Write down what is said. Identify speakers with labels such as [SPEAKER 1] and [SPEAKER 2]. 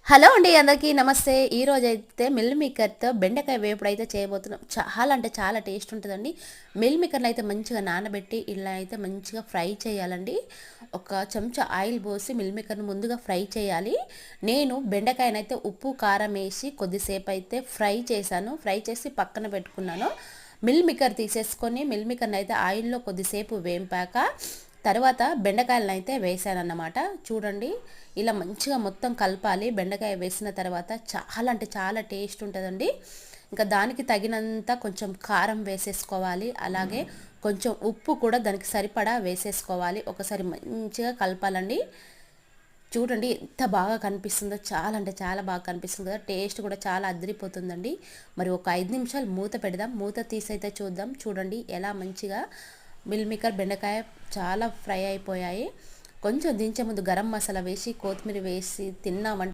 [SPEAKER 1] Hello అండి, అందరికీ నమస్తే. ఈరోజు అయితే మిల్ మేకర్తో బెండకాయ వేపుడు అయితే చేయబోతున్నాం. చాలా అంటే చాలా టేస్ట్ ఉంటుందండి. మిల్ మేకర్ని అయితే మంచిగా నానబెట్టి ఇలా అయితే మంచిగా ఫ్రై చేయాలండి. ఒక చెంచా ఆయిల్ పోసి మిల్ మేకర్ని ముందుగా ఫ్రై చేయాలి. నేను బెండకాయనైతే ఉప్పు కారం వేసి కొద్దిసేపు అయితే ఫ్రై చేశాను. ఫ్రై చేసి పక్కన పెట్టుకున్నాను. మిల్ మేకర్ తీసేసుకొని మిల్ మేకర్ని అయితే ఆయిల్లో కొద్దిసేపు వేంపాక తర్వాత బెండకాయలను అయితే వేసానన్నమాట. చూడండి, ఇలా మంచిగా మొత్తం కలపాలి. బెండకాయ వేసిన తర్వాత చాలా అంటే చాలా టేస్ట్ ఉంటుందండి. ఇంకా దానికి తగినంత కొంచెం కారం వేసేసుకోవాలి. అలాగే కొంచెం ఉప్పు కూడా దానికి సరిపడా వేసేసుకోవాలి. ఒకసారి మంచిగా కలపాలండి. చూడండి ఎంత బాగా కనిపిస్తుందో, చాలా అంటే చాలా బాగా కనిపిస్తుంది కదా. టేస్ట్ కూడా చాలా అదిరిపోతుందండి. మరి ఒక 5 నిమిషాలు మూత పెడదాం. మూత తీసైతే చూద్దాం. చూడండి ఎలా మంచిగా మిల్ మేకర్ బెండకాయ చాలా ఫ్రై అయిపోయాయి. కొంచెం దించే ముందు గరం మసాలా వేసి కొత్తిమీర వేసి తిన్నామంటే